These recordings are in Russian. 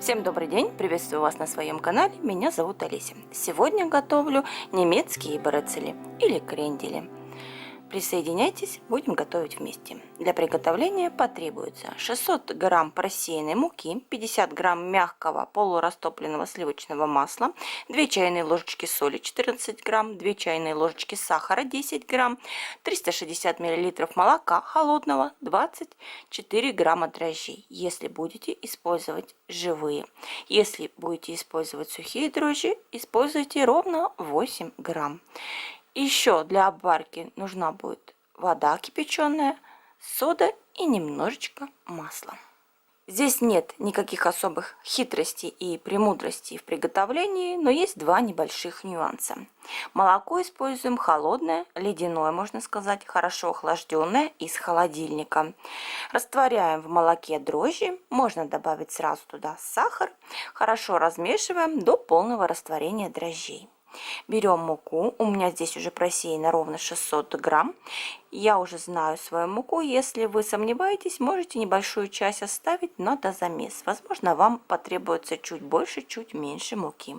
Всем добрый день, приветствую вас на своем канале, меня зовут Олеся. Сегодня готовлю немецкие брецели или крендели. Присоединяйтесь, будем готовить вместе. Для приготовления потребуется 600 грамм просеянной муки, 50 грамм мягкого полурастопленного сливочного масла, 2 чайные ложечки соли 14 грамм, 2 чайные ложечки сахара 10 грамм, 360 миллилитров молока холодного, 24 грамма дрожжей, если будете использовать живые. Если будете использовать сухие дрожжи, используйте ровно 8 грамм. Еще для обварки нужна будет вода кипяченая, сода и немножечко масла. Здесь нет никаких особых хитростей и премудростей в приготовлении, но есть два небольших нюанса. Молоко используем холодное, ледяное, можно сказать, хорошо охлажденное из холодильника. Растворяем в молоке дрожжи, можно добавить сразу туда сахар, хорошо размешиваем до полного растворения дрожжей. Берем муку, у меня здесь уже просеяно ровно 600 грамм. Я уже знаю свою муку, если вы сомневаетесь, можете небольшую часть оставить на дозамес. Возможно, вам потребуется чуть больше, чуть меньше муки.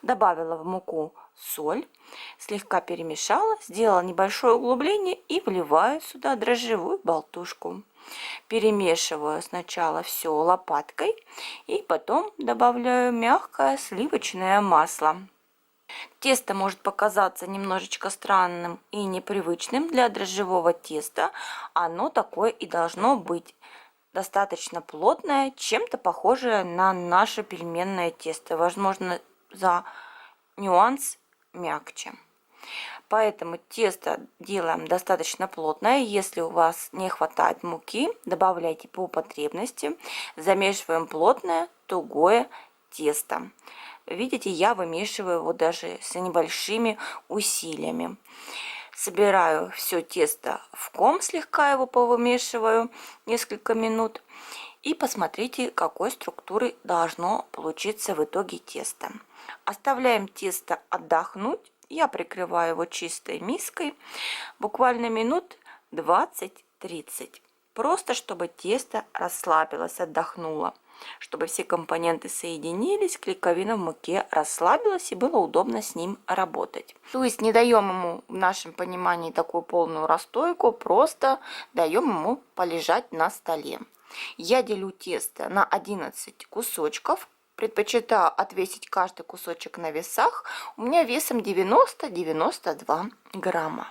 Добавила в муку соль, слегка перемешала, сделала небольшое углубление и вливаю сюда дрожжевую болтушку. Перемешиваю сначала все лопаткой и потом добавляю мягкое сливочное масло. Тесто может показаться немножечко странным и непривычным для дрожжевого теста. Оно такое и должно быть. Достаточно плотное, чем-то похожее на наше пельменное тесто. Возможно, за нюанс мягче. Поэтому тесто делаем достаточно плотное. Если у вас не хватает муки, добавляйте по потребности. Замешиваем плотное, тугое тесто. Видите, я вымешиваю его даже с небольшими усилиями. Собираю все тесто в ком, слегка его повымешиваю несколько минут. И посмотрите, какой структуры должно получиться в итоге тесто. Оставляем тесто отдохнуть. Я прикрываю его чистой миской. Буквально минут 20-30. Просто чтобы тесто расслабилось, отдохнуло. Чтобы все компоненты соединились, клейковина в муке расслабилась и было удобно с ним работать. То есть не даем ему в нашем понимании такую полную расстойку, просто даем ему полежать на столе. Я делю тесто на 11 кусочков. Предпочитаю отвесить каждый кусочек на весах. У меня весом 90-92 грамма.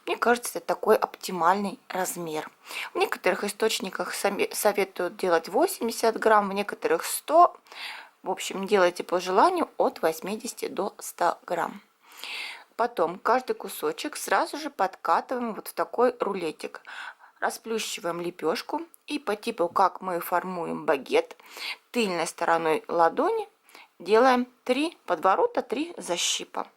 Мне кажется, это такой оптимальный размер. В некоторых источниках советуют делать 80 грамм, в некоторых 100. В общем, делайте по желанию от 80 до 100 грамм. Потом каждый кусочек сразу же подкатываем вот в такой рулетик. Расплющиваем лепешку и по типу, как мы формуем багет, тыльной стороной ладони делаем 3 подворота, 3 защипа.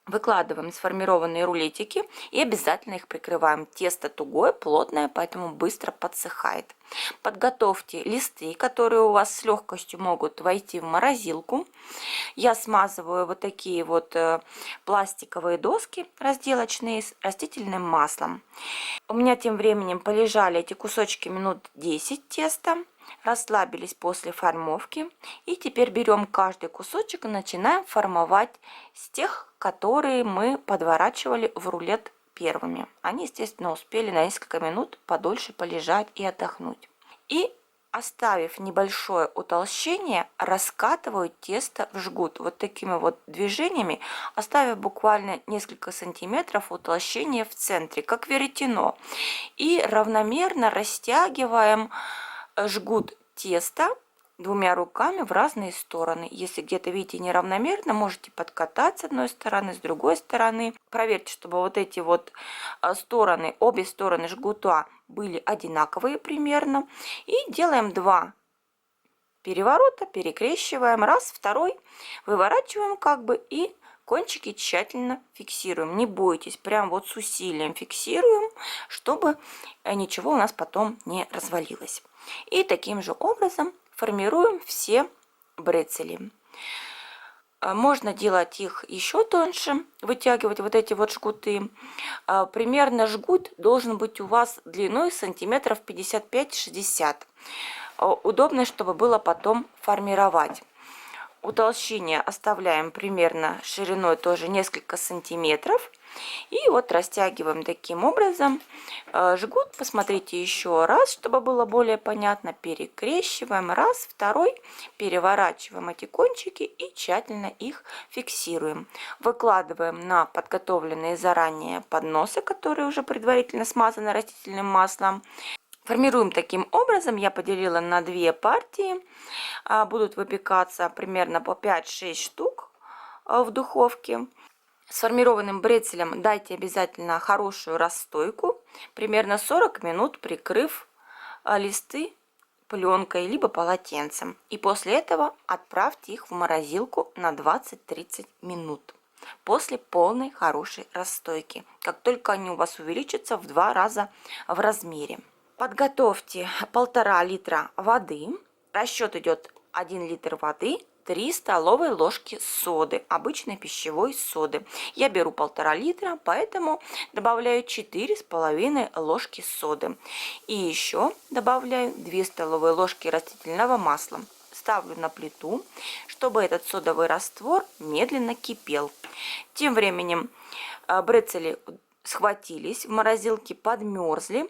Выкладываем сформированные рулетики и обязательно их прикрываем. Тесто тугое, плотное, поэтому быстро подсыхает. Подготовьте листы, которые у вас с легкостью могут войти в морозилку. Я смазываю вот такие вот пластиковые доски разделочные с растительным маслом. У меня тем временем полежали эти кусочки минут 10 теста. Расслабились после формовки. И теперь берем каждый кусочек и начинаем формовать с тех, которые мы подворачивали в рулет первыми. Они, естественно, успели на несколько минут подольше полежать и отдохнуть. И оставив небольшое утолщение, раскатываю тесто в жгут. Вот такими вот движениями, оставив буквально несколько сантиметров утолщения в центре, как веретено. И равномерно растягиваем жгут теста двумя руками в разные стороны. Если где-то видите неравномерно, можете подкатать с одной стороны, с другой стороны. Проверьте, чтобы вот эти вот стороны, обе стороны жгута были одинаковые примерно. И делаем 2 переворота, перекрещиваем, раз, второй, выворачиваем как бы и кончики тщательно фиксируем. Не бойтесь, прям вот с усилием фиксируем, чтобы ничего у нас потом не развалилось. И таким же образом формируем все брецели. Можно делать их еще тоньше, вытягивать вот эти вот жгуты. Примерно жгут должен быть у вас длиной сантиметров 55-60. удобно, чтобы было потом формировать. Утолщение оставляем примерно шириной тоже несколько сантиметров. И вот растягиваем таким образом. Жгут, посмотрите еще раз, чтобы было более понятно. Перекрещиваем раз, второй. Переворачиваем эти кончики и тщательно их фиксируем. Выкладываем на подготовленные заранее подносы, которые уже предварительно смазаны растительным маслом. Формируем таким образом. Я поделила на две партии. Будут выпекаться примерно по 5-6 штук в духовке. Сформированным брецелем дайте обязательно хорошую расстойку, примерно 40 минут прикрыв листы пленкой либо полотенцем. И после этого отправьте их в морозилку на 20-30 минут. После полной хорошей расстойки, как только они у вас увеличатся в 2 раза в размере. Подготовьте 1,5 литра воды. Расчет идет 1 литр воды, 3 столовые ложки соды, обычной пищевой соды. Я беру 1,5 литра, поэтому добавляю 4,5 ложки соды. И еще добавляю 2 столовые ложки растительного масла. Ставлю на плиту, чтобы этот содовый раствор медленно кипел. Тем временем брецели схватились в морозилке, подмерзли,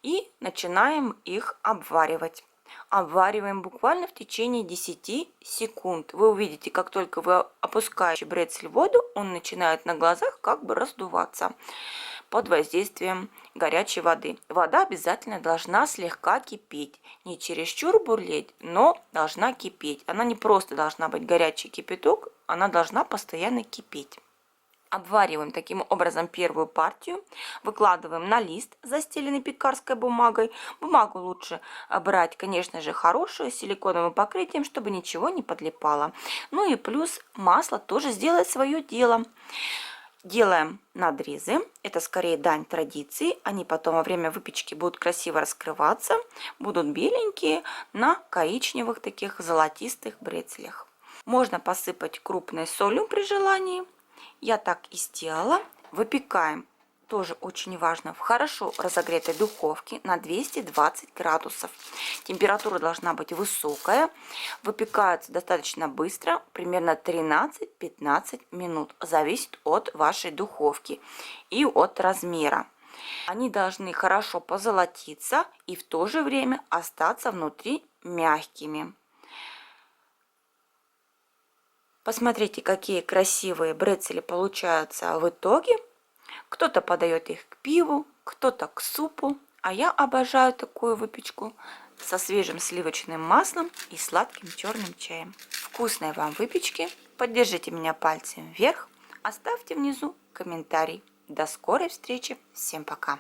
и начинаем их обваривать. Обвариваем буквально в течение 10 секунд. Вы увидите, как только вы опускаете брецель в воду, он начинает на глазах как бы раздуваться под воздействием горячей воды. Вода обязательно должна слегка кипеть. Не чересчур бурлеть, но должна кипеть. Она не просто должна быть горячий кипяток, она должна постоянно кипеть. Обвариваем таким образом первую партию, выкладываем на лист, застеленный пекарской бумагой. Бумагу лучше брать, конечно же, хорошую, с силиконовым покрытием, чтобы ничего не подлипало. Ну и плюс масло тоже сделает свое дело. Делаем надрезы, это скорее дань традиции, они потом во время выпечки будут красиво раскрываться, будут беленькие на коричневых таких золотистых брецелях. Можно посыпать крупной солью при желании. Я так и сделала. Выпекаем, тоже очень важно, в хорошо разогретой духовке на 220 градусов. Температура должна быть высокая. Выпекаются достаточно быстро, примерно 13-15 минут. Зависит от вашей духовки и от размера. Они должны хорошо позолотиться и в то же время остаться внутри мягкими. Посмотрите, какие красивые брецели получаются в итоге. Кто-то подает их к пиву, кто-то к супу. А я обожаю такую выпечку со свежим сливочным маслом и сладким черным чаем. Вкусной вам выпечки! Поддержите меня пальцем вверх, оставьте внизу комментарий. До скорой встречи! Всем пока!